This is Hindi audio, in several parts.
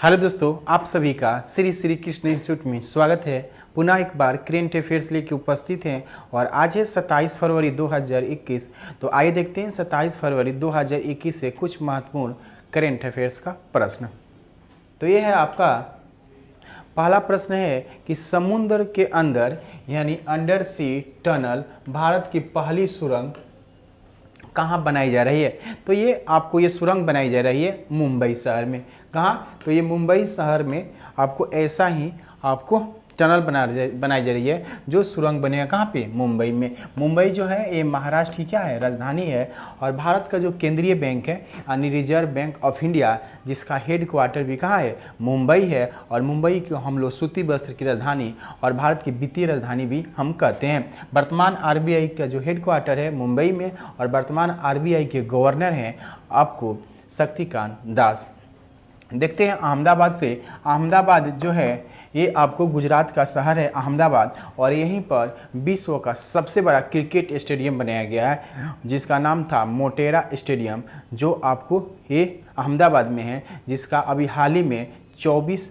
हेलो दोस्तों, आप सभी का श्री श्री कृष्ण इंस्टीट्यूट में स्वागत है। पुनः एक बार करेंट अफेयर्स लेके उपस्थित हैं और आज है 27 फरवरी 2021। तो आइए देखते हैं 27 फरवरी 2021 से कुछ महत्वपूर्ण करेंट अफेयर्स का प्रश्न। तो ये है आपका पहला प्रश्न है कि समुद्र के अंदर यानी अंडर सी टनल भारत की पहली सुरंग कहाँ बनाई जा रही है। तो ये आपको ये सुरंग बनाई जा रही है मुंबई शहर में। कहाँ? तो ये मुंबई शहर में आपको ऐसा ही आपको टनल बनाई जा रही है जो सुरंग बनेगा। कहाँ पे? मुंबई में। मुंबई जो है ये महाराष्ट्र की क्या है? राजधानी है। और भारत का जो केंद्रीय बैंक है यानी रिजर्व बैंक ऑफ इंडिया, जिसका हेड क्वार्टर भी कहाँ है? मुंबई है। और मुंबई को हम लोग सूती वस्त्र की राजधानी और भारत की वित्तीय राजधानी भी हम कहते हैं। वर्तमान आरबीआई का जो हेड क्वार्टर है मुंबई में और वर्तमान आरबीआई के गवर्नर हैं आपको शक्तिकांत दास। देखते हैं अहमदाबाद से। अहमदाबाद जो है ये आपको गुजरात का शहर है अहमदाबाद, और यहीं पर विश्व का सबसे बड़ा क्रिकेट स्टेडियम बनाया गया है जिसका नाम था मोटेरा स्टेडियम, जो आपको ये अहमदाबाद में है, जिसका अभी हाल ही में 24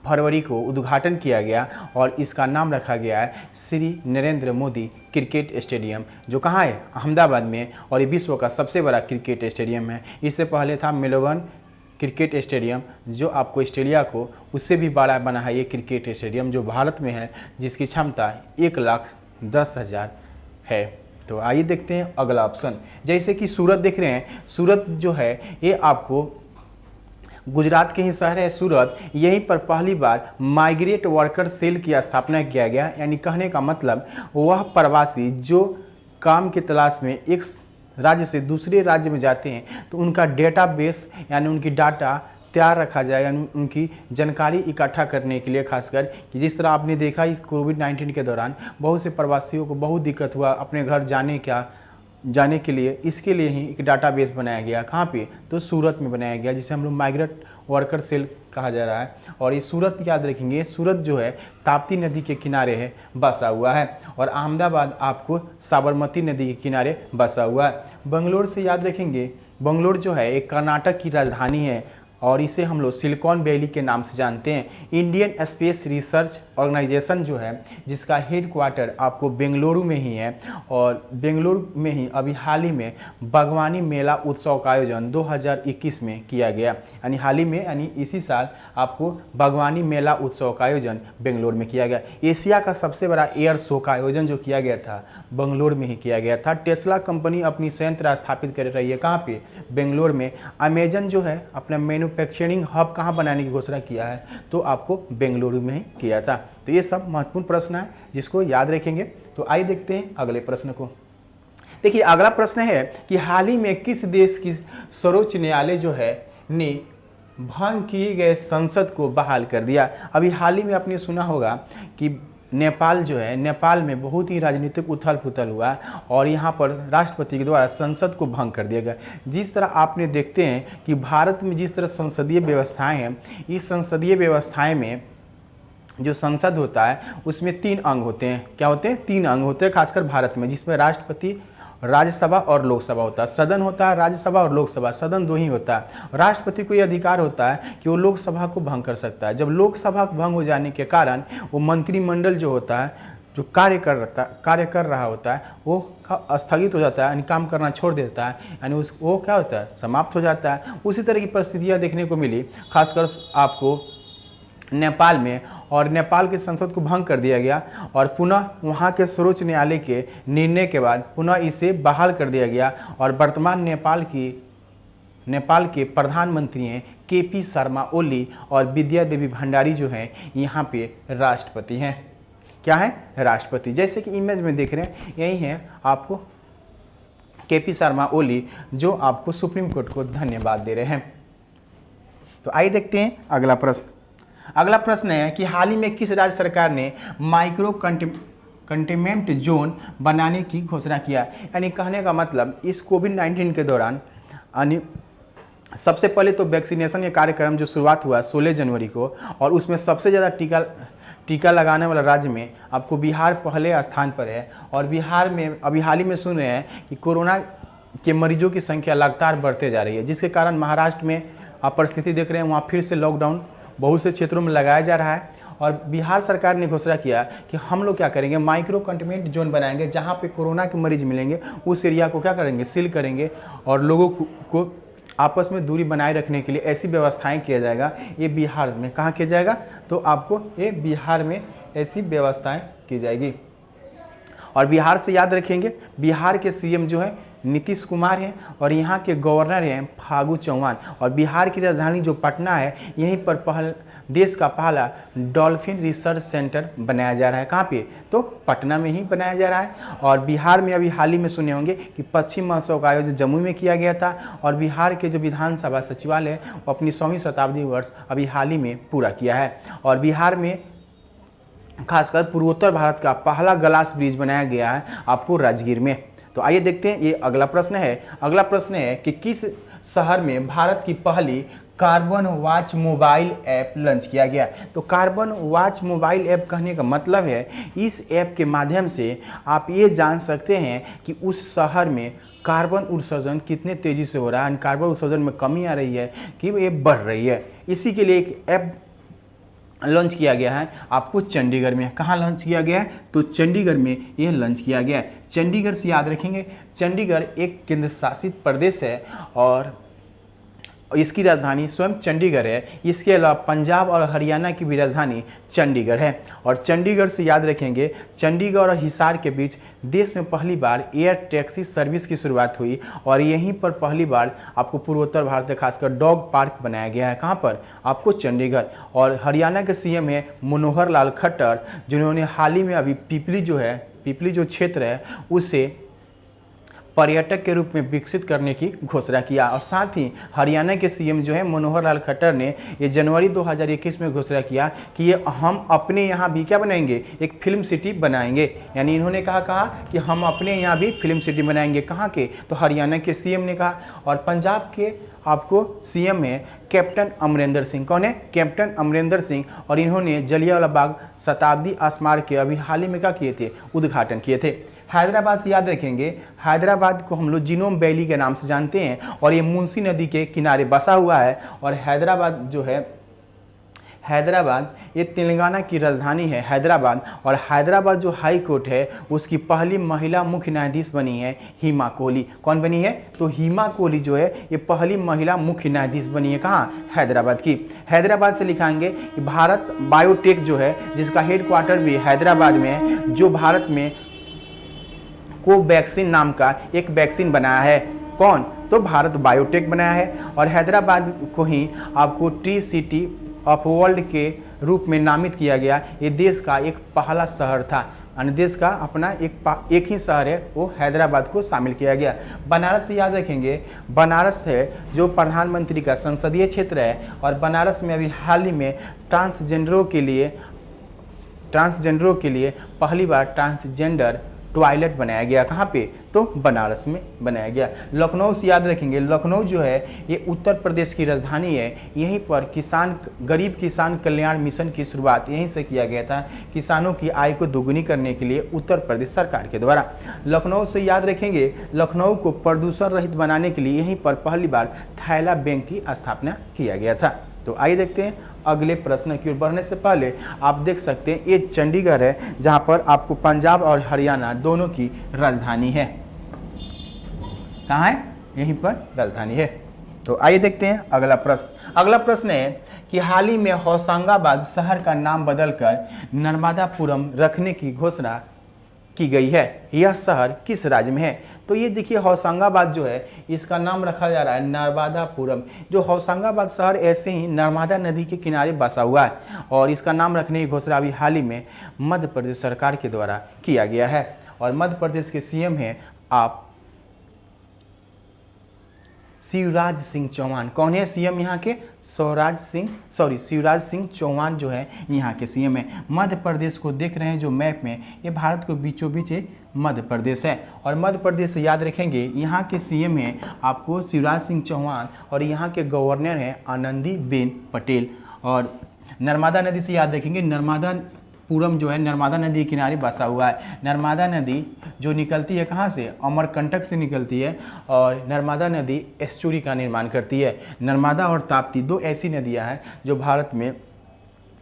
फरवरी को उद्घाटन किया गया और इसका नाम रखा गया है श्री नरेंद्र मोदी क्रिकेट स्टेडियम, जो कहाँ है? अहमदाबाद में। और ये विश्व का सबसे बड़ा क्रिकेट स्टेडियम है। इससे पहले था मेलबर्न क्रिकेट स्टेडियम, जो आपको ऑस्ट्रेलिया को उससे भी बड़ा बना है ये क्रिकेट स्टेडियम, जो भारत में है, जिसकी क्षमता 1,10,000 है। तो आइए देखते हैं अगला ऑप्शन। जैसे कि सूरत देख रहे हैं, सूरत जो है ये आपको गुजरात के ही शहर है सूरत। यहीं पर पहली बार माइग्रेट वर्कर सेल की स्थापना किया गया। यानी कहने का मतलब वह प्रवासी जो काम की तलाश में एक राज्य से दूसरे राज्य में जाते हैं तो उनका डेटाबेस यानी उनकी डाटा तैयार रखा जाए, यानी उनकी जानकारी इकट्ठा करने के लिए, खासकर कि जिस तरह आपने देखा इस कोविड-19 के दौरान बहुत से प्रवासियों को बहुत दिक्कत हुआ अपने घर जाने के लिए। इसके लिए ही एक डाटाबेस बनाया गया। कहाँ पे? तो सूरत में बनाया गया, जिसे हम लोग माइग्रेट वर्कर सेल कहा जा रहा है। और ये सूरत याद रखेंगे, सूरत जो है ताप्ती नदी के किनारे है बसा हुआ है, और अहमदाबाद आपको साबरमती नदी के किनारे बसा हुआ है। बंगलोर से याद रखेंगे, बंगलोर जो है एक कर्नाटक की राजधानी है और इसे हम लोग सिलिकॉन वैली के नाम से जानते हैं। इंडियन स्पेस रिसर्च ऑर्गेनाइजेशन जो है जिसका हेड क्वार्टर आपको बेंगलुरु में ही है, और बेंगलुरु में ही अभी हाल ही में बागवानी मेला उत्सव का आयोजन 2021 में किया गया। यानी हाल ही में, यानी इसी साल आपको बागवानी मेला उत्सव का आयोजन बेंगलुरु में किया गया। एशिया का सबसे बड़ा एयर शो का आयोजन जो किया गया था बेंगलुरु में ही किया गया था। टेस्ला कंपनी अपनी संयंत्र स्थापित कर रही है। कहाँ पे? बेंगलुरु में। अमेजन जो है अपना मैन्युफैक्चरिंग हब कहाँ बनाने की घोषणा किया है? तो आपको बेंगलुरु में ही किया था। तो ये सब महत्वपूर्ण प्रश्न है जिसको याद रखेंगे। तो आइए देखते हैं अगले प्रश्न को। देखिए अगला प्रश्न है कि हाल ही में किस देश की सर्वोच्च न्यायालय जो है ने भंग किए गए संसद को बहाल कर दिया। अभी हाल ही में आपने सुना होगा कि नेपाल जो है, नेपाल में बहुत ही राजनीतिक उथल पुथल हुआ और यहाँ पर राष्ट्रपति के द्वारा संसद को भंग कर दिया गया। जिस तरह आपने देखते हैं कि भारत में जिस तरह संसदीय व्यवस्थाएं हैं, इस संसदीय व्यवस्थाएं में जो संसद होता है उसमें 3 अंग होते हैं। क्या होते हैं? 3 अंग होते हैं खासकर भारत में, जिसमें राष्ट्रपति, राज्यसभा और लोकसभा होता है। सदन होता है राज्यसभा और लोकसभा, सदन 2 ही होता है। राष्ट्रपति को यह अधिकार होता है कि वो लोकसभा को भंग कर सकता है। जब लोकसभा भंग हो जाने के कारण वो मंत्रिमंडल जो होता है, जो कार्य कर रहा होता है, वो स्थगित हो जाता है, यानी काम करना छोड़ देता है, यानी वो क्या होता है? समाप्त हो जाता है। उसी तरह की परिस्थितियाँ देखने को मिली खासकर आपको नेपाल में, और नेपाल के संसद को भंग कर दिया गया और पुनः वहाँ के सर्वोच्च न्यायालय के निर्णय के बाद पुनः इसे बहाल कर दिया गया। और वर्तमान नेपाल के प्रधानमंत्री हैं केपी शर्मा ओली, और विद्या देवी भंडारी जो हैं यहाँ पे राष्ट्रपति हैं। क्या है? राष्ट्रपति। जैसे कि इमेज में देख रहे हैं यही है आपको केपी शर्मा ओली, जो आपको सुप्रीम कोर्ट को धन्यवाद दे रहे हैं। तो आइए देखते हैं अगला प्रश्न। अगला प्रश्न है कि हाल ही में किस राज्य सरकार ने माइक्रो कंटेनमेंट जोन बनाने की घोषणा किया? यानी कहने का मतलब इस कोविड-19 के दौरान यानी सबसे पहले तो वैक्सीनेशन के कार्यक्रम जो शुरुआत हुआ 16 जनवरी को, और उसमें सबसे ज़्यादा टीका लगाने वाला राज्य में आपको बिहार पहले स्थान पर है। और बिहार में अभी हाल ही में सुन रहे हैं कि कोरोना के मरीजों की संख्या लगातार बढ़ते जा रही है, जिसके कारण महाराष्ट्र में आप परिस्थिति देख रहे हैं, वहाँ फिर से लॉकडाउन बहुत से क्षेत्रों में लगाया जा रहा है। और बिहार सरकार ने घोषणा किया कि हम लोग क्या करेंगे, माइक्रो कंटेनमेंट जोन बनाएंगे, जहाँ पे कोरोना के मरीज मिलेंगे उस एरिया को क्या करेंगे, सील करेंगे और लोगों को आपस में दूरी बनाए रखने के लिए ऐसी व्यवस्थाएं किया जाएगा। ये बिहार में कहाँ किया जाएगा, तो आपको ये बिहार में ऐसी व्यवस्थाएं की जाएगी। और बिहार से याद रखेंगे, बिहार के सीएम जो है नीतीश कुमार हैं और यहाँ के गवर्नर हैं फागू चौहान। और बिहार की राजधानी जो पटना है, यहीं पर देश का पहला डॉल्फिन रिसर्च सेंटर बनाया जा रहा है। कहाँ पे, तो पटना में ही बनाया जा रहा है। और बिहार में अभी हाल ही में सुने होंगे कि पश्चिम महोत्सव का आयोजन जम्मू में किया गया था। और बिहार के जो विधानसभा सचिवालय वो अपनी 100वीं शताब्दी वर्ष अभी हाल ही में पूरा किया है। और बिहार में खासकर पूर्वोत्तर भारत का पहला ग्लास ब्रिज बनाया गया है आपको राजगीर में। तो आइए देखते हैं, ये अगला प्रश्न है। अगला प्रश्न है कि किस शहर में भारत की पहली carbon watch mobile app launch किया गया। तो कार्बन वॉच मोबाइल ऐप कहने का मतलब है इस ऐप के माध्यम से आप ये जान सकते हैं कि उस शहर में कार्बन उत्सर्जन कितने तेज़ी से हो रहा है, कार्बन उत्सर्जन में कमी आ रही है कि ये बढ़ रही है। इसी के लिए एक ऐप लॉन्च किया गया है आपको चंडीगढ़ में। कहाँ लॉन्च किया गया है, तो चंडीगढ़ में यह लॉन्च किया गया है। चंडीगढ़ से याद रखेंगे, चंडीगढ़ एक केंद्र शासित प्रदेश है और इसकी राजधानी स्वयं चंडीगढ़ है। इसके अलावा पंजाब और हरियाणा की भी राजधानी चंडीगढ़ है। और चंडीगढ़ से याद रखेंगे, चंडीगढ़ और हिसार के बीच देश में पहली बार एयर टैक्सी सर्विस की शुरुआत हुई और यहीं पर पहली बार आपको पूर्वोत्तर भारत में खासकर डॉग पार्क बनाया गया है। कहाँ पर, आपको चंडीगढ़। और हरियाणा के सीएम है मनोहर लाल खट्टर, जिन्होंने हाल ही में अभी पिपली जो क्षेत्र है उसे पर्यटक के रूप में विकसित करने की घोषणा किया। और साथ ही हरियाणा के सीएम जो है मनोहर लाल खट्टर ने ये जनवरी 2021 में घोषणा किया कि ये हम अपने यहाँ भी क्या बनाएंगे, एक फिल्म सिटी बनाएंगे। यानी इन्होंने कहा कि हम अपने यहाँ भी फिल्म सिटी बनाएंगे। कहाँ के, तो हरियाणा के सीएम ने कहा। और पंजाब के आपको सीएम है कैप्टन अमरिंदर सिंह। कौन है, कैप्टन अमरिंदर सिंह। और इन्होंने जलियांवाला बाग शताब्दी स्मारक के अभी हाल ही में क्या किए थे, उद्घाटन किए थे। हैदराबाद से याद रखेंगे, हैदराबाद को हम लोग जिनोम वैली के नाम से जानते हैं और ये मुंशी नदी के किनारे बसा हुआ है। और हैदराबाद जो है, हैदराबाद ये तेलंगाना की राजधानी है हैदराबाद। और हैदराबाद जो हाई कोर्ट है उसकी पहली महिला मुख्य न्यायाधीश बनी है हिमा कोहली। कौन बनी है, तो हिमा कोहली जो है ये पहली महिला मुख्य न्यायाधीश बनी है। कहाँ, हैदराबाद की। हैदराबाद से लिखाएंगे कि भारत बायोटेक जो है, जिसका हेडक्वार्टर भी हैदराबाद में है, जो भारत में कोवैक्सीन नाम का एक वैक्सीन बनाया है। कौन, तो भारत बायोटेक बनाया है। और हैदराबाद को ही आपको ट्री सिटी ऑफ वर्ल्ड के रूप में नामित किया गया। ये देश का एक पहला शहर था, अन्य देश का अपना एक ही शहर है, वो हैदराबाद को शामिल किया गया। बनारस से याद रखेंगे, बनारस है जो प्रधानमंत्री का संसदीय क्षेत्र है। और बनारस में अभी हाल ही में ट्रांसजेंडरों के लिए पहली बार ट्रांसजेंडर टॉयलेट बनाया गया। कहाँ पे, तो बनारस में बनाया गया। लखनऊ से याद रखेंगे, लखनऊ जो है ये उत्तर प्रदेश की राजधानी है। यहीं पर गरीब किसान कल्याण मिशन की शुरुआत यहीं से किया गया था, किसानों की आय को दोगुनी करने के लिए उत्तर प्रदेश सरकार के द्वारा। लखनऊ से याद रखेंगे, लखनऊ को प्रदूषण रहित बनाने के लिए यहीं पर पहली बार थैला बैंक की स्थापना किया गया था। तो आइए देखते हैं अगले प्रश्न की ओर बढ़ने से पहले आप देख सकते हैं ये चंडीगढ़ है, जहां पर आपको पंजाब और हरियाणा दोनों की राजधानी है। कहाँ है, यहीं पर राजधानी है। तो आइए देखते हैं अगला प्रश्न। अगला प्रश्न है कि हाल ही में होशंगाबाद शहर का नाम बदलकर नर्मदापुरम रखने की घोषणा की गई है। यह शहर किस राज्य में है, तो ये देखिए होशंगाबाद जो है इसका नाम रखा जा रहा है नर्मदापुरम। जो होशंगाबाद शहर ऐसे ही नर्मदा नदी के किनारे बसा हुआ है और इसका नाम रखने की घोषणा अभी हाल ही में मध्य प्रदेश सरकार के द्वारा किया गया है। और मध्य प्रदेश के सीएम हैं आप शिवराज सिंह चौहान। कौन है सीएम यहाँ के, शिवराज सिंह चौहान जो है यहाँ के सीएम है। मध्य प्रदेश को देख रहे हैं जो मैप में, ये भारत को बीचों बीच मध्य प्रदेश है। और मध्य प्रदेश से याद रखेंगे यहाँ के सीएम हैं आपको शिवराज सिंह चौहान और यहाँ के गवर्नर हैं आनंदीबेन पटेल। और नर्मदा नदी से याद रखेंगे, नर्मदा पूरम जो है नर्मदा नदी के किनारे बसा हुआ है। नर्मदा नदी जो निकलती है कहाँ से, अमरकंटक से निकलती है और नर्मदा नदी एस्चुरी का निर्माण करती है। नर्मदा और ताप्ती दो ऐसी नदियाँ हैं जो भारत में,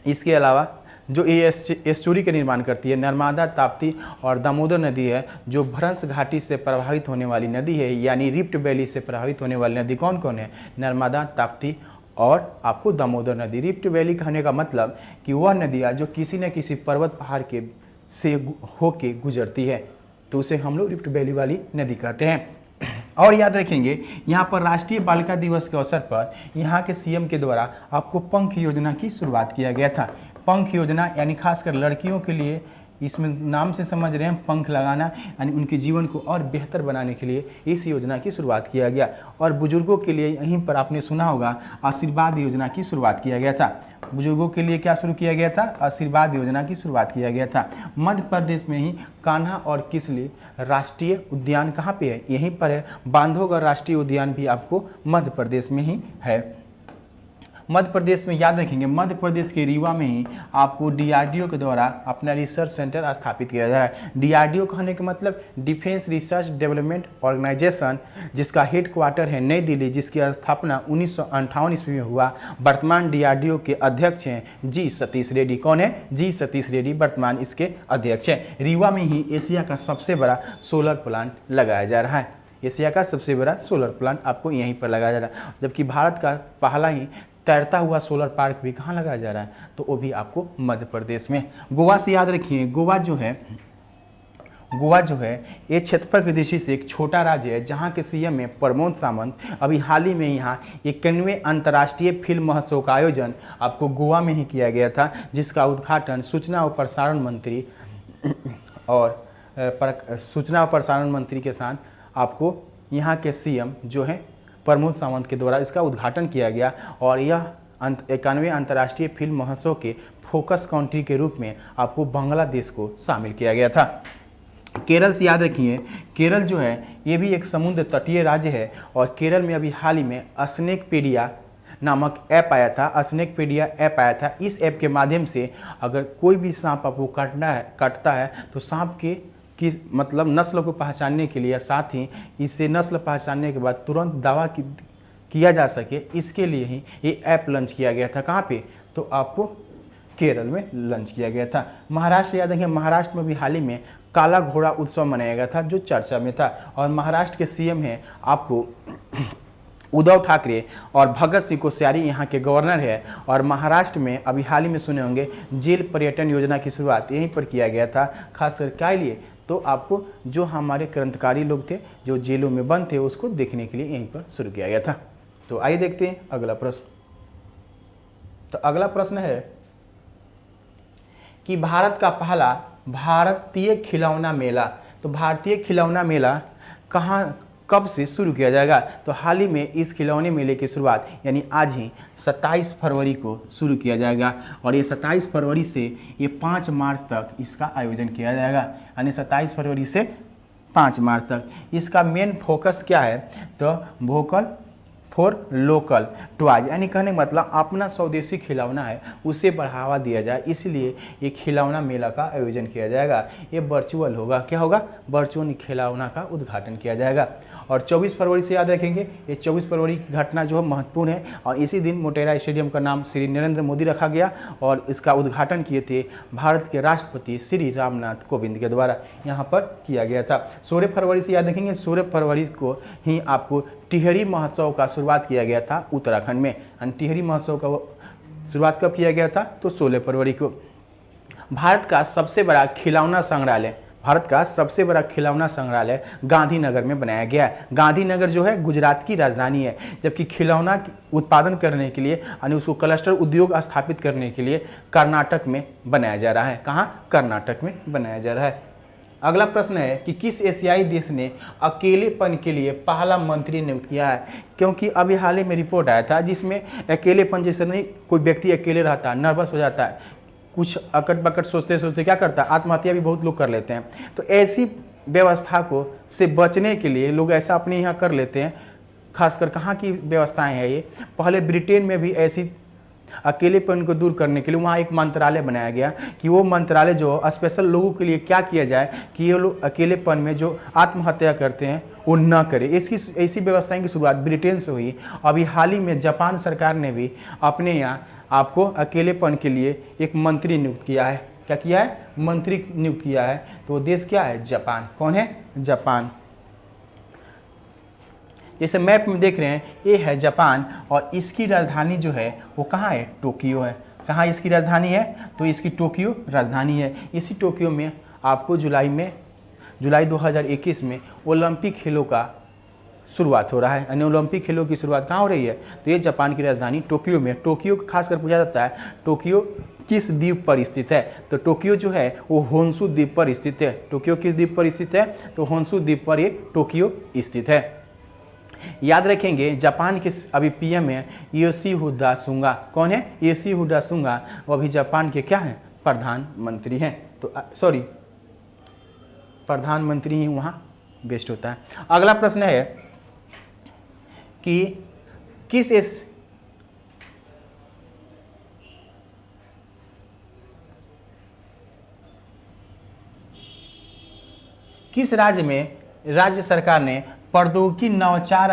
इसके अलावा जो ये एस्चुरी का निर्माण करती है, नर्मदा, ताप्ती और दामोदर नदी है जो भ्रंश घाटी से प्रभावित होने वाली नदी है, यानी रिफ्ट वैली से प्रभावित होने वाली नदी कौन कौन है, नर्मदा, ताप्ती और आपको दामोदर नदी। रिफ्ट वैली कहने का मतलब कि वह नदियाँ जो किसी न किसी पर्वत पहाड़ के से होके गुजरती है, तो उसे हम लोग रिफ्ट वैली वाली नदी कहते हैं। और याद रखेंगे यहाँ पर राष्ट्रीय बालिका दिवस के अवसर पर यहाँ के सीएम के द्वारा आपको पंख योजना की शुरुआत किया गया था। पंख योजना यानी खासकर लड़कियों के लिए, इसमें नाम से समझ रहे हैं पंख लगाना, यानी उनके जीवन को और बेहतर बनाने के लिए इस योजना की शुरुआत किया गया। और बुजुर्गों के लिए यहीं पर आपने सुना होगा आशीर्वाद योजना की शुरुआत किया गया था। बुजुर्गों के लिए क्या शुरू किया गया था, आशीर्वाद योजना की शुरुआत किया गया था। मध्य प्रदेश में ही कान्हा और किसली राष्ट्रीय उद्यान कहाँ पे है, यहीं पर है। बांधवगढ़ राष्ट्रीय उद्यान भी आपको मध्य प्रदेश में ही है। मध्य प्रदेश में याद रखेंगे, मध्य प्रदेश के रीवा में ही आपको डीआरडीओ के द्वारा अपना रिसर्च सेंटर स्थापित किया जा रहा है। डीआरडीओ कहने का मतलब डिफेंस रिसर्च डेवलपमेंट ऑर्गेनाइजेशन, जिसका हेड क्वार्टर है नई दिल्ली, जिसकी स्थापना 1958 ईस्वी में हुआ। वर्तमान डीआरडीओ के अध्यक्ष हैं जी सतीश रेड्डी। कौन है, जी सतीश रेड्डी वर्तमान इसके अध्यक्ष हैं। रीवा में ही एशिया का सबसे बड़ा सोलर प्लांट लगाया जा रहा है। एशिया का सबसे बड़ा सोलर प्लांट आपको यहीं पर लगाया जा रहा है, जबकि भारत का पहला ही तैरता हुआ सोलर पार्क भी कहाँ लगाया जा रहा है, तो वो भी आपको मध्य प्रदेश में। गोवा से याद रखिए, गोवा जो है ये क्षेत्रफल की दृष्टि से एक छोटा राज्य है, जहाँ के सीएम है प्रमोद सावंत। अभी हाल ही में यहाँ 91वें अंतर्राष्ट्रीय फिल्म महोत्सव का आयोजन आपको गोवा में ही किया गया था, जिसका उद्घाटन सूचना और प्रसारण मंत्री के साथ आपको यहाँ के सीएम जो है प्रमोद सावंत के द्वारा इसका उद्घाटन किया गया। और यह 91वें अंतर्राष्ट्रीय फिल्म महोत्सव के फोकस कंट्री के रूप में आपको बांग्लादेश को शामिल किया गया था। केरल से याद रखिए, केरल जो है ये भी एक समुद्र तटीय राज्य है और केरल में अभी हाल ही में स्नेकपीडिया नामक ऐप आया था। स्नेकपीडिया ऐप आया था। इस ऐप के माध्यम से अगर कोई भी सांप आपको काटता है तो सांप की मतलब नस्ल को पहचानने के लिए, साथ ही इससे नस्ल पहचानने के बाद तुरंत दावा किया जा सके, इसके लिए ही ये ऐप लॉन्च किया गया था। कहाँ पे, तो आपको केरल में लॉन्च किया गया था। महाराष्ट्र याद रखें, महाराष्ट्र में भी हाल ही में काला घोड़ा उत्सव मनाया गया था जो चर्चा में था। और महाराष्ट्र के सीएम हैं आपको उद्धव ठाकरे और भगत सिंह कोश्यारी यहाँ के गवर्नर है। और महाराष्ट्र में अभी हाल ही में सुने होंगे जेल पर्यटन योजना की शुरुआत यहीं पर किया गया था। खासकर क्या लिए, तो आपको जो हमारे क्रांतिकारी लोग थे जो जेलों में बंद थे उसको देखने के लिए यहीं पर शुरू किया गया था। तो आइए देखते हैं अगला प्रश्न। तो अगला प्रश्न है कि भारत का पहला भारतीय खिलौना मेला, तो भारतीय खिलौना मेला कब से शुरू किया जाएगा, तो हाल ही में इस खिलौने मेले की शुरुआत यानी आज ही 27 फरवरी को शुरू किया जाएगा। और ये 27 फरवरी से ये 5 मार्च तक इसका आयोजन किया जाएगा, यानी 27 फरवरी से 5 मार्च तक। इसका मेन फोकस क्या है, तो वोकल फॉर लोकल टॉयज, यानी कहने का मतलब अपना स्वदेशी खिलौना है उसे बढ़ावा दिया जाए, इसलिए ये खिलौना मेला का आयोजन किया जाएगा। ये वर्चुअल होगा, क्या होगा, वर्चुअल खिलौना का उद्घाटन किया जाएगा। और 24 फरवरी से याद रखेंगे, ये 24 फरवरी की घटना जो है महत्वपूर्ण है और इसी दिन मोटेरा स्टेडियम का नाम श्री नरेंद्र मोदी रखा गया और इसका उद्घाटन किए थे भारत के राष्ट्रपति श्री रामनाथ कोविंद के द्वारा यहाँ पर किया गया था। 16 फरवरी से याद रखेंगे, 16 फरवरी को ही आपको टिहरी महोत्सव का शुरुआत किया गया था उत्तराखंड में। टिहरी महोत्सव का शुरुआत कब किया गया था, तो 16 फरवरी को। भारत का सबसे बड़ा खिलौना संग्रहालय गांधीनगर में बनाया गया है। गांधीनगर जो है गुजरात की राजधानी है, जबकि खिलौना उत्पादन करने के लिए यानी उसको क्लस्टर उद्योग स्थापित करने के लिए कर्नाटक में बनाया जा रहा है। कहाँ, कर्नाटक में बनाया जा रहा है। अगला प्रश्न है कि किस एशियाई देश ने अकेलेपन के लिए पहला मंत्री नियुक्त किया है, क्योंकि अभी हाल ही में रिपोर्ट आया था जिसमें अकेलेपन जैसे नहीं, कोई व्यक्ति अकेले रहता है, नर्वस हो जाता है, कुछ अकट बकट सोचते सोचते क्या करता है, आत्महत्या भी बहुत लोग कर लेते हैं। तो ऐसी व्यवस्था को से बचने के लिए लोग ऐसा अपने यहाँ कर लेते हैं। खासकर कहाँ की व्यवस्थाएं हैं ये, पहले ब्रिटेन में भी ऐसी अकेलेपन को दूर करने के लिए वहाँ एक मंत्रालय बनाया गया कि वो मंत्रालय जो स्पेशल लोगों के लिए क्या किया जाए कि ये लोग अकेलेपन में जो आत्महत्या करते हैं वो न करें। इसकी ऐसी व्यवस्थाएं की शुरुआत ब्रिटेन से हुई। अभी हाल ही में जापान सरकार ने भी अपने यहाँ आपको अकेलेपन के लिए एक मंत्री नियुक्त किया है। क्या किया है? मंत्री नियुक्त किया है। तो वो देश क्या है? जापान। कौन है? जापान। जैसे मैप में देख रहे हैं ये है जापान और इसकी राजधानी जो है वो कहाँ है? टोक्यो है। कहाँ इसकी राजधानी है? तो इसकी टोक्यो राजधानी है। इसी टोक्यो में आपको जुलाई 2021 में ओलंपिक खेलों का शुरुआत हो रहा है। यानी ओलंपिक खेलों की शुरुआत कहाँ हो रही है? तो ये जापान की राजधानी टोक्यो में। टोक्यो खासकर पूछा जाता है टोक्यो किस द्वीप पर स्थित है? तो टोक्यो जो है वो होन्शु द्वीप पर स्थित है। टोक्यो किस द्वीप पर स्थित है? तो होन्शु द्वीप पर ये टोक्यो स्थित है। याद रखेंगे जापान के अभी पीएम है योशिहिडे सुगा। कौन है? योशिहिडे सुगा। वो अभी जापान के क्या हैं? प्रधानमंत्री हैं। तो सॉरी, प्रधानमंत्री ही वहाँ बेस्ट होता है। अगला प्रश्न है कि किस राज्य में राज्य सरकार ने प्रौद्योगिकी नवाचार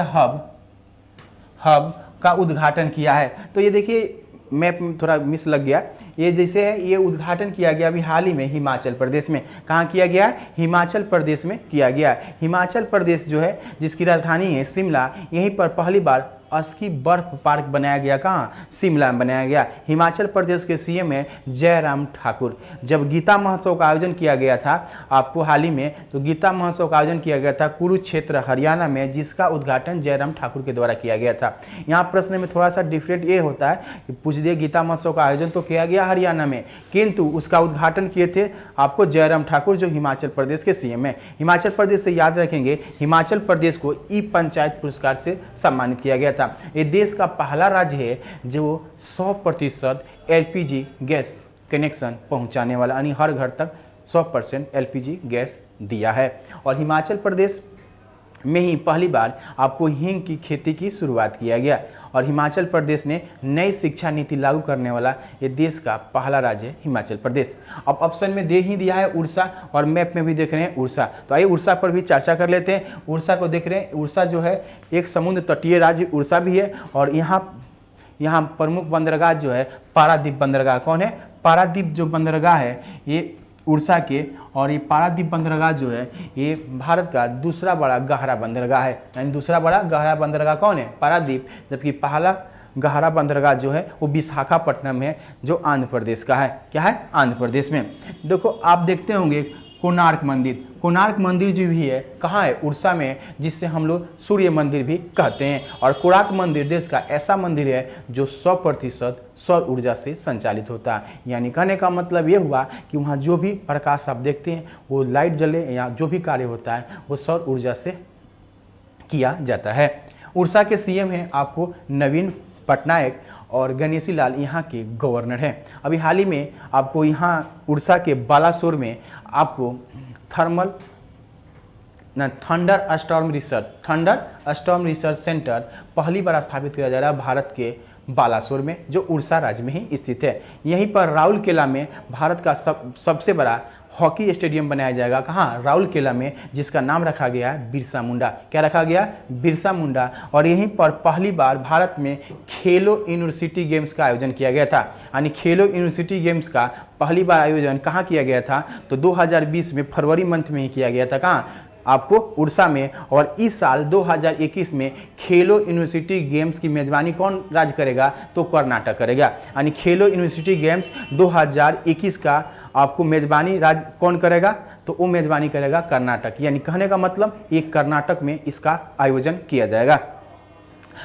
हब का उद्घाटन किया है? तो ये देखिए मैप में थोड़ा मिस लग गया। ये जैसे है ये उद्घाटन किया गया अभी हाल ही में हिमाचल प्रदेश में। कहाँ किया गया है? हिमाचल प्रदेश में किया गया। हिमाचल प्रदेश जो है जिसकी राजधानी है शिमला, यहीं पर पहली बार स्की बर्फ पार्क बनाया गया। कहाँ? शिमला में बनाया गया। हिमाचल प्रदेश के सीएम है जयराम ठाकुर। जब गीता महोत्सव का आयोजन किया गया था आपको हाल ही में, तो गीता महोत्सव का आयोजन किया गया था कुरुक्षेत्र हरियाणा में, जिसका उद्घाटन जयराम ठाकुर के द्वारा किया गया था। यहाँ प्रश्न में थोड़ा सा डिफरेंट ये होता है कि पूछ दिए गीता महोत्सव का आयोजन तो किया गया हरियाणा में, किंतु उसका उद्घाटन किए थे आपको जयराम ठाकुर जो हिमाचल प्रदेश के सीएम है। हिमाचल प्रदेश से याद रखेंगे हिमाचल प्रदेश को ई पंचायत पुरस्कार से सम्मानित किया गया था। ये देश का पहला राज्य है जो 100% एलपीजी गैस कनेक्शन पहुंचाने वाला, यानी हर घर तक 100% एलपीजी गैस दिया है। और हिमाचल प्रदेश में ही पहली बार आपको हींग की खेती की शुरुआत किया गया। और हिमाचल प्रदेश ने नई शिक्षा नीति लागू करने वाला ये देश का पहला राज्य है हिमाचल प्रदेश। अब ऑप्शन में दे ही दिया है उड़ीसा और मैप में भी देख रहे हैं उड़ीसा। तो आइए उड़ीसा पर भी चर्चा कर लेते हैं। उड़ीसा को देख रहे हैं, उड़ीसा जो है एक समुद्र तटीय राज्य उड़ीसा भी है और यहाँ प्रमुख बंदरगाह जो है पारादीप बंदरगाह। कौन है? पारादीप जो बंदरगाह है ये उड़ीसा के, और ये पारादीप बंदरगाह जो है ये भारत का दूसरा बड़ा गहरा बंदरगाह है। यानी दूसरा बड़ा गहरा बंदरगाह कौन है? पारादीप। जबकि पहला गहरा बंदरगाह जो है वो विशाखापट्टनम है जो आंध्र प्रदेश का है। क्या है? आंध्र प्रदेश में। देखो आप देखते होंगे कोणार्क मंदिर। कोणार्क मंदिर जो भी है कहाँ है? उड़ीसा में, जिससे हम लोग सूर्य मंदिर भी कहते हैं। और कोणार्क मंदिर देश का ऐसा मंदिर है जो 100% सौर ऊर्जा से संचालित होता है। यानी कहने का मतलब ये हुआ कि वहाँ जो भी प्रकाश आप देखते हैं वो लाइट जले या जो भी कार्य होता है वो सौर ऊर्जा से किया जाता है। उड़ीसा के सीएम हैं आपको नवीन पटनायक और गणेशी लाल यहाँ के गवर्नर हैं। अभी हाल ही में आपको यहाँ उड़ीसा के बालासोर में आपको थंडर स्टॉर्म रिसर्च सेंटर पहली बार स्थापित किया जा रहा है भारत के बालासोर में, जो उड़ीसा राज्य में ही स्थित है। यहीं पर राउरकेला में भारत का सबसे बड़ा हॉकी स्टेडियम बनाया जाएगा। कहाँ? राउरकेला में, जिसका नाम रखा गया है बिरसा मुंडा। क्या रखा गया? बिरसा मुंडा। और यहीं पर पहली बार भारत में खेलो यूनिवर्सिटी गेम्स का आयोजन किया गया था। यानी खेलो यूनिवर्सिटी गेम्स का पहली बार आयोजन कहाँ किया गया था? तो 2020 में फरवरी मंथ में ही किया गया था। कहाँ? आपको उड़ीसा में। और इस साल 2021 में खेलो यूनिवर्सिटी गेम्स की मेजबानी कौन राज्य करेगा? तो कर्नाटक करेगा। यानी खेलो यूनिवर्सिटी गेम्स 2021 का आपको मेजबानी राज्य कौन करेगा? तो वो मेजबानी करेगा कर्नाटक। यानी कहने का मतलब ये कर्नाटक में इसका आयोजन किया जाएगा।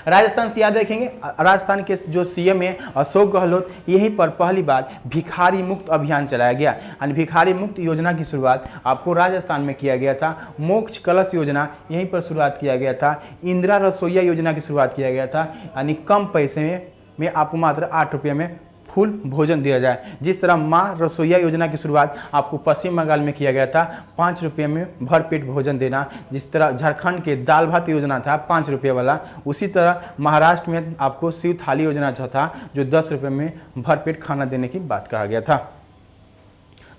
राजस्थान से याद रखेंगे, राजस्थान के जो सीएम है अशोक गहलोत, यहीं पर पहली बार भिखारी मुक्त अभियान चलाया गया। यानी भिखारी मुक्त योजना की शुरुआत आपको राजस्थान में किया गया था। मोक्ष कलश योजना यहीं पर शुरुआत किया गया था। इंदिरा रसोईया योजना की शुरुआत किया गया था। यानी कम पैसे में आपको मात्र 8 रुपये में फुल भोजन दिया जाए। जिस तरह माँ रसोईया योजना की शुरुआत आपको पश्चिम बंगाल में किया गया था, 5 रुपये में भरपेट भोजन देना। जिस तरह झारखंड के दाल भात योजना था 5 रुपये वाला, उसी तरह महाराष्ट्र में आपको शिव थाली योजना जो था जो 10 रुपये में भरपेट खाना देने की बात कहा गया था।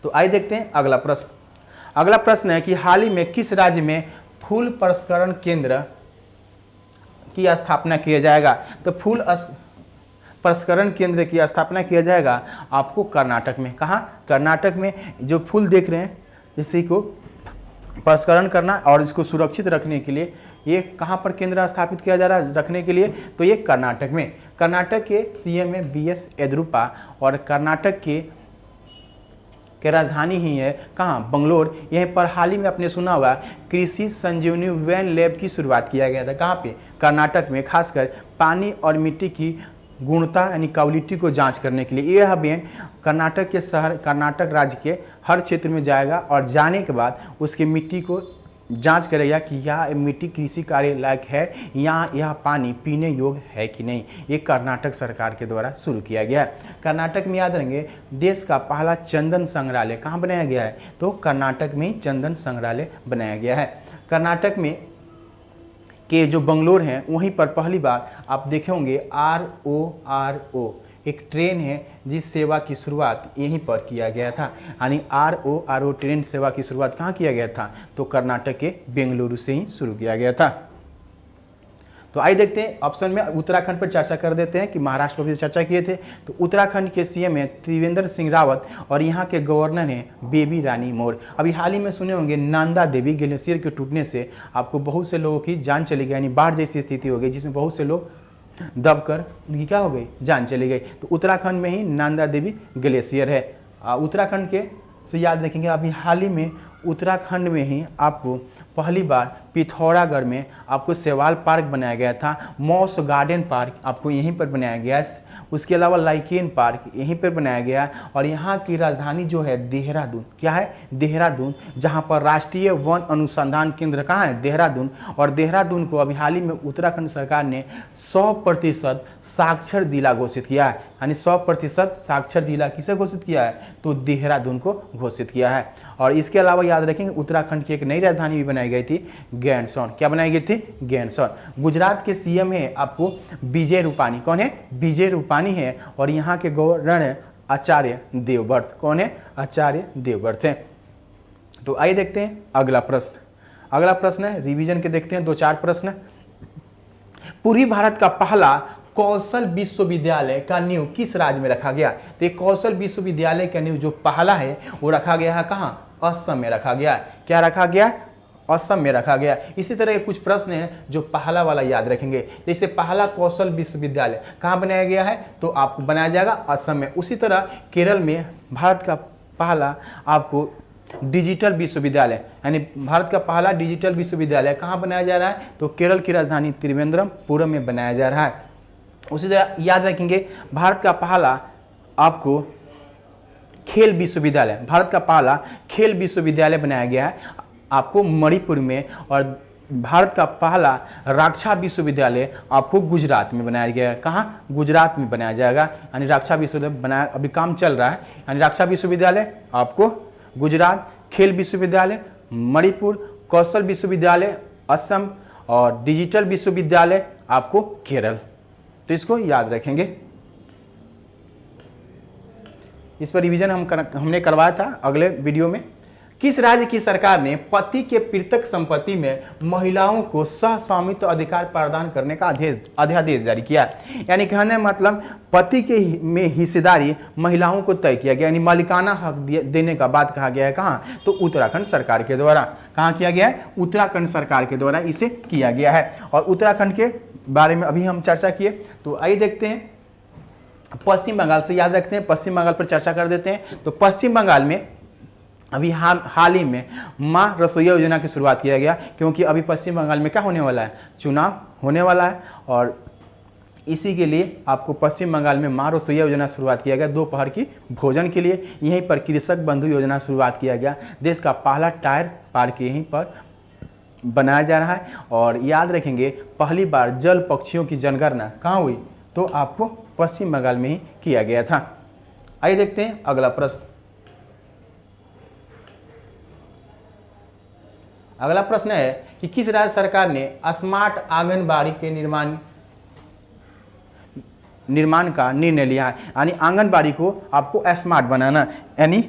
तो आइए देखते हैं अगला प्रश्न। अगला प्रश्न है कि हाल ही में किस राज्य में फूल प्रसंस्करण केंद्र की स्थापना किया जाएगा। तो फूल प्रसंस्करण केंद्र की स्थापना किया जाएगा आपको कर्नाटक में। कहाँ? कर्नाटक में। जो फूल देख रहे हैं इसी को प्रसंस्करण करना और इसको सुरक्षित रखने के लिए ये कहाँ पर केंद्र स्थापित किया जा रहा है रखने के लिए, तो ये कर्नाटक में। कर्नाटक के सीएम है बीएस येदियुरप्पा और कर्नाटक के राजधानी ही है कहाँ? बंगलोर। यहीं पर हाल ही में आपने सुना होगा कृषि संजीवनी वैन लैब की शुरुआत किया गया था। कहाँ पे? कर्नाटक में। खासकर पानी और मिट्टी की गुणवत्ता यानी क्वालिटी को जांच करने के लिए यह वैन कर्नाटक के शहर कर्नाटक राज्य के हर क्षेत्र में जाएगा और जाने के बाद उसकी मिट्टी को जांच करेगा कि यह मिट्टी कृषि कार्य लायक है या यह पानी पीने योग्य है कि नहीं। ये कर्नाटक सरकार के द्वारा शुरू किया गया है। कर्नाटक में याद रखेंगे देश का पहला चंदन संग्रहालय कहाँ बनाया गया है, तो कर्नाटक में ही चंदन संग्रहालय बनाया गया है। कर्नाटक में के जो बंगलोर हैं वहीं पर पहली बार आप देखे होंगे RORO एक ट्रेन है जिस सेवा की शुरुआत यहीं पर किया गया था। यानी RORO ट्रेन सेवा की शुरुआत कहाँ किया गया था, तो कर्नाटक के बेंगलुरु से ही शुरू किया गया था। तो आइए देखते हैं ऑप्शन में उत्तराखंड पर चर्चा कर देते हैं कि महाराष्ट्र पर भी चर्चा किए थे। तो उत्तराखंड के सीएम है त्रिवेंद्र सिंह रावत और यहाँ के गवर्नर हैं बेबी रानी मौर्य। अभी हाल ही में सुने होंगे नंदा देवी ग्लेशियर के टूटने से आपको बहुत से लोगों की जान चली गई, यानी बाढ़ जैसी स्थिति हो गई जिसमें बहुत से लोग दबकर उनकी क्या हो गई, जान चली गई। तो उत्तराखंड में ही नंदा देवी ग्लेशियर है। उत्तराखंड के से याद रखेंगे अभी हाल ही में उत्तराखंड में ही आपको पहली बार पिथौरागढ़ में आपको सेवाल पार्क बनाया गया था। मॉस गार्डन पार्क आपको यहीं पर बनाया गया है। उसके अलावा लाइकेन पार्क यहीं पर बनाया गया और यहाँ की राजधानी जो है देहरादून। क्या है? देहरादून, जहाँ पर राष्ट्रीय वन अनुसंधान केंद्र कहाँ है? देहरादून। और देहरादून को अभी हाल ही में उत्तराखंड सरकार ने 100% साक्षर जिला घोषित किया है। यानी 100% साक्षर जिला किसे घोषित किया है, तो देहरादून को घोषित किया है। और इसके अलावा याद रखेंगे उत्तराखंड की एक नई राजधानी भी बनाई गई थी, गैंडसौन। क्या बनाई गई थी? गैंडसौन। गुजरात के सीएम है आपको विजय रूपानी। कौन है? विजय रूपानी है। और यहाँ के गवर्नर है आचार्य देवव्रत। कौन है? आचार्य देवव्रत है। तो आइए देखते हैं अगला प्रश्न। अगला प्रश्न है रिवीजन के, देखते हैं 2-4 प्रश्न। पूर्वी भारत का पहला कौशल विश्वविद्यालय का नींव किस राज्य में रखा गया? तो ये कौशल विश्वविद्यालय का नींव जो पहला है वो रखा गया है कहाँ? असम में रखा गया है। क्या रखा गया? असम में रखा गया। इसी तरह के कुछ प्रश्न हैं जो पहला वाला याद रखेंगे। जैसे पहला कौशल विश्वविद्यालय कहाँ बनाया गया है, तो आपको बनाया जाएगा असम में। उसी तरह केरल में भारत का पहला आपको डिजिटल विश्वविद्यालय, यानी भारत का पहला डिजिटल विश्वविद्यालय कहाँ बनाया जा रहा है, तो केरल की राजधानी त्रिवेंद्रपुरम में बनाया जा रहा है। उसी तरह याद रखेंगे भारत का पहला आपको खेल विश्वविद्यालय, भारत का पहला खेल विश्वविद्यालय बनाया गया है आपको मणिपुर में। और भारत का पहला रक्षा विश्वविद्यालय आपको गुजरात में बनाया गया है। कहाँ? गुजरात में बनाया जाएगा। यानी रक्षा विश्वविद्यालय बनाया, अभी काम चल रहा है। यानी रक्षा विश्वविद्यालय आपको गुजरात, खेल विश्वविद्यालय मणिपुर, कौशल विश्वविद्यालय असम और डिजिटल विश्वविद्यालय आपको केरल। तो इसको याद रखेंगे। इस पर रिवीजन हमने करवाया था अगले वीडियो में। किस राज्य की सरकार ने पति के पृथक संपत्ति में महिलाओं को सहस्वामित्व अधिकार प्रदान करने का अध्यादेश जारी किया? यानी कहने मतलब पति के में हिस्सेदारी महिलाओं को तय किया गया, यानी मालिकाना हक देने का बात कहा गया है। कहाँ? तो उत्तराखंड सरकार के द्वारा। कहाँ किया गया है? उत्तराखंड सरकार के द्वारा इसे किया गया है। और उत्तराखंड के बारे में अभी हम चर्चा किए। तो आइए देखते हैं पश्चिम बंगाल से, याद रखते हैं पश्चिम बंगाल पर चर्चा कर देते हैं। तो पश्चिम बंगाल में अभी हाल ही में माँ रसोईया योजना की शुरुआत किया गया, क्योंकि अभी पश्चिम बंगाल में क्या होने वाला है? चुनाव होने वाला है। और इसी के लिए आपको पश्चिम बंगाल में माँ रसोईया योजना शुरुआत किया गया दोपहर की भोजन के लिए। यहीं पर कृषक बंधु योजना शुरुआत किया गया। देश का पहला टायर पार्क यहीं पर बनाया जा रहा है। और याद रखेंगे पहली बार जल पक्षियों की जनगणना कहाँ हुई, तो आपको पश्चिम बंगाल में ही किया गया था। आइए देखते हैं अगला प्रश्न। अगला प्रश्न है कि किस राज्य सरकार ने स्मार्ट आंगनबाड़ी के निर्माण का निर्णय लिया है। यानी आंगनबाड़ी को आपको स्मार्ट बनाना, यानी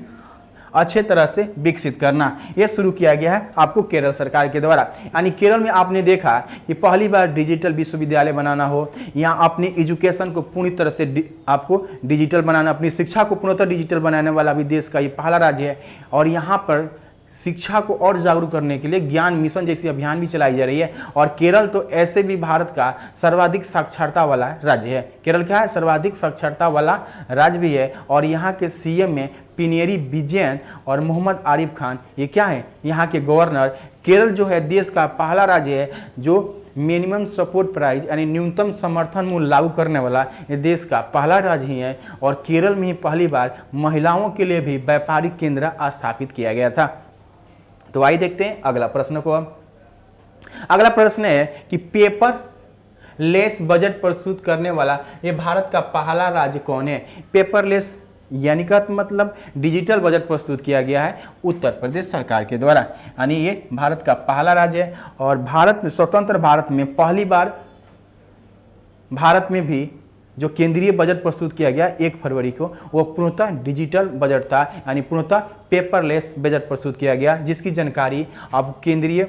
अच्छे तरह से विकसित करना, यह शुरू किया गया है आपको केरल सरकार के द्वारा। यानी केरल में आपने देखा कि पहली बार डिजिटल विश्वविद्यालय बनाना हो, यहाँ अपनी एजुकेशन को पूरी तरह से आपको डिजिटल बनाना, अपनी शिक्षा को पूर्णतः डिजिटल बनाने वाला भी देश का ये पहला राज्य है। और यहाँ पर शिक्षा को और जागरूक करने के लिए ज्ञान मिशन जैसी अभियान भी चलाई जा रही है। और केरल तो ऐसे भी भारत का सर्वाधिक साक्षरता वाला राज्य है। केरल क्या है? सर्वाधिक साक्षरता वाला राज्य भी है। और यहाँ के सीएम में पिनेरी विजयन और मोहम्मद आरिफ खान, ये क्या है? यहाँ के गवर्नर। केरल जो है देश का पहला राज्य है जो मिनिमम सपोर्ट प्राइस यानी न्यूनतम समर्थन मूल्य लागू करने वाला ये देश का पहला राज्य ही है। और केरल में ही पहली बार महिलाओं के लिए भी व्यापारिक केंद्र स्थापित किया गया था। तो आइए देखते हैं अगला प्रश्न को। अगला प्रश्न है कि पेपर लेस बजट प्रस्तुत करने वाला ये भारत का पहला राज्य कौन है? पेपरलेस यानी का मतलब डिजिटल बजट प्रस्तुत किया गया है उत्तर प्रदेश सरकार के द्वारा। यानी ये भारत का पहला राज्य है। और भारत में स्वतंत्र भारत में पहली बार भारत में भी जो केंद्रीय बजट प्रस्तुत किया गया 1 फरवरी को, वो पूर्णतः डिजिटल बजट था। यानी पूर्णतः पेपरलेस बजट प्रस्तुत किया गया, जिसकी जानकारी आप केंद्रीय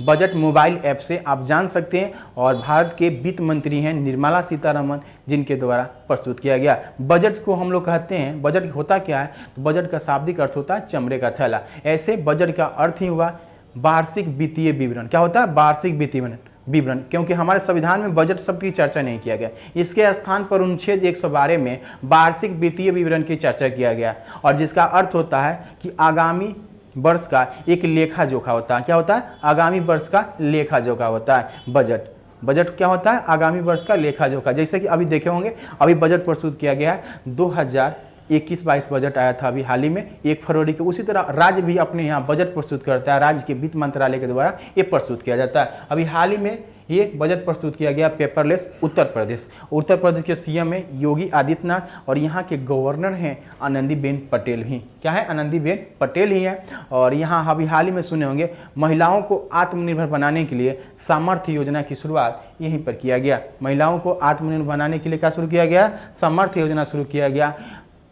बजट मोबाइल ऐप से आप जान सकते हैं। और भारत के वित्त मंत्री हैं निर्मला सीतारमण, जिनके द्वारा प्रस्तुत किया गया। बजट को हम लोग कहते हैं, बजट होता क्या है? तो बजट का शाब्दिक अर्थ होता है चमड़े का थैला। ऐसे बजट का अर्थ ही हुआ वार्षिक वित्तीय विवरण। क्या होता है? वार्षिक वित्तीय विवरण। क्योंकि हमारे संविधान में बजट शब्द की चर्चा नहीं किया गया, इसके स्थान पर अनुच्छेद 112 में वार्षिक वित्तीय विवरण की चर्चा किया गया। और जिसका अर्थ होता है कि आगामी वर्ष का एक लेखा जोखा होता है। क्या होता है? आगामी वर्ष का लेखा जोखा होता है बजट। बजट क्या होता है? आगामी वर्ष का लेखा जोखा। जैसे कि अभी देखे होंगे, अभी बजट प्रस्तुत किया गया है 2021-22 बजट आया था अभी हाल ही में 1 फरवरी को। उसी तरह राज्य भी अपने यहाँ बजट प्रस्तुत करता है, राज्य के वित्त मंत्रालय के द्वारा ये प्रस्तुत किया जाता है। अभी हाल ही में ये बजट प्रस्तुत किया गया पेपरलेस उत्तर प्रदेश। उत्तर प्रदेश के सीएम है योगी आदित्यनाथ और यहाँ के गवर्नर हैं आनंदीबेन पटेल ही। क्या है? आनंदीबेन पटेल ही है। और यहाँ अभी हाल ही में सुने होंगे महिलाओं को आत्मनिर्भर बनाने के लिए सामर्थ्य योजना की शुरुआत यहीं पर किया गया। महिलाओं को आत्मनिर्भर बनाने के लिए क्या शुरू किया गया? सामर्थ्य योजना शुरू किया गया।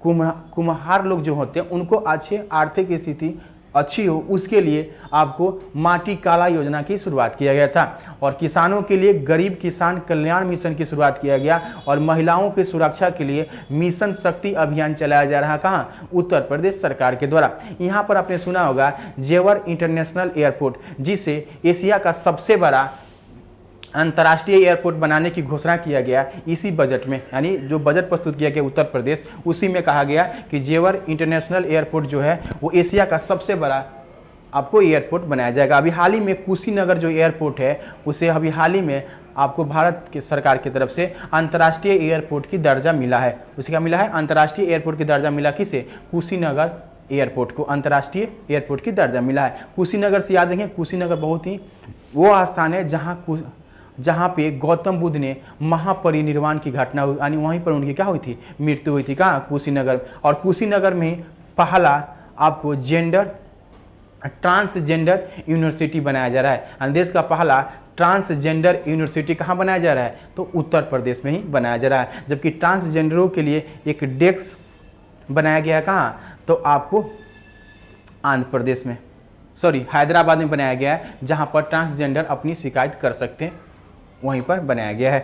कुम्हार लोग जो होते हैं उनको अच्छे आर्थिक स्थिति अच्छी हो, उसके लिए आपको माटी काला योजना की शुरुआत किया गया था। और किसानों के लिए गरीब किसान कल्याण मिशन की शुरुआत किया गया। और महिलाओं की सुरक्षा के लिए मिशन शक्ति अभियान चलाया जा रहा। कहाँ? उत्तर प्रदेश सरकार के द्वारा। यहाँ पर आपने सुना होगा जेवर इंटरनेशनल एयरपोर्ट, जिसे एशिया का सबसे बड़ा अंतर्राष्ट्रीय एयरपोर्ट बनाने की घोषणा किया गया इसी बजट में। यानी जो बजट प्रस्तुत किया गया उत्तर प्रदेश, उसी में कहा गया कि जेवर इंटरनेशनल एयरपोर्ट जो है वो एशिया का सबसे बड़ा आपको एयरपोर्ट बनाया जाएगा। अभी हाल ही में कुशीनगर जो एयरपोर्ट है उसे अभी हाल ही में आपको भारत के सरकार की तरफ से अंतर्राष्ट्रीय एयरपोर्ट की दर्जा मिला है। उसे क्या मिला है? अंतर्राष्ट्रीय एयरपोर्ट की दर्जा मिला। किसे? कुशीनगर एयरपोर्ट को अंतर्राष्ट्रीय एयरपोर्ट की दर्जा मिला है। कुशीनगर से याद रखें, कुशीनगर बहुत ही वो स्थान है जहाँ पे गौतम बुद्ध ने महापरिनिर्वाण की घटना हुई, यानी वहीं पर उनकी क्या हुई थी? मृत्यु हुई थी। कहाँ? कुशीनगर। और कुशीनगर में पहला आपको ट्रांसजेंडर यूनिवर्सिटी बनाया जा रहा है। देश का पहला ट्रांसजेंडर यूनिवर्सिटी कहाँ बनाया जा रहा है? तो उत्तर प्रदेश में ही बनाया जा रहा है। जबकि ट्रांसजेंडरों के लिए एक डेस्क बनाया गया है। कहाँ? तो आपको आंध्र प्रदेश में, हैदराबाद में बनाया गया है, जहाँ पर ट्रांसजेंडर अपनी शिकायत कर सकते हैं, वहीं पर बनाया गया है।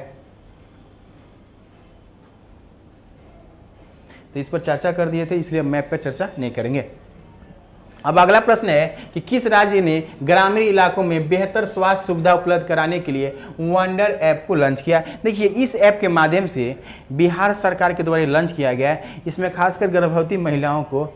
तो इस पर चर्चा कर दिए थे, इसलिए मैप पर चर्चा नहीं करेंगे। अब अगला प्रश्न है कि किस राज्य ने ग्रामीण इलाकों में बेहतर स्वास्थ्य सुविधा उपलब्ध कराने के लिए वंडर ऐप को लॉन्च किया? देखिए, इस ऐप के माध्यम से बिहार सरकार के द्वारा लॉन्च किया गया है। इसमें खासकर गर्भवती महिलाओं को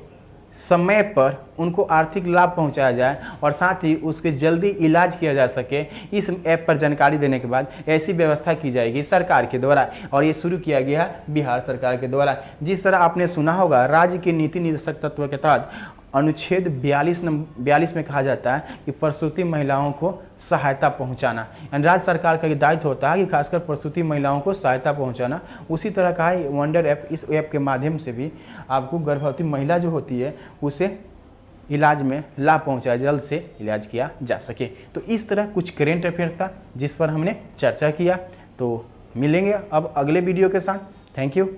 समय पर उनको आर्थिक लाभ पहुंचाया जाए और साथ ही उसके जल्दी इलाज किया जा सके। इस ऐप पर जानकारी देने के बाद ऐसी व्यवस्था की जाएगी सरकार के द्वारा, और ये शुरू किया गया बिहार सरकार के द्वारा। जिस तरह आपने सुना होगा राज्य के नीति निर्देशक तत्व के तहत अनुच्छेद 42 में कहा जाता है कि प्रसूति महिलाओं को सहायता पहुंचाना, यानी राज्य सरकार का ये दायित्व होता है कि खासकर प्रसूति महिलाओं को सहायता पहुंचाना। उसी तरह का है वंडर ऐप, इस ऐप के माध्यम से भी आपको गर्भवती महिला जो होती है उसे इलाज में लाभ पहुंचाया, जल्द से इलाज किया जा सके। तो इस तरह कुछ करेंट अफेयर्स था जिस पर हमने चर्चा किया। तो मिलेंगे अब अगले वीडियो के साथ। Thank you.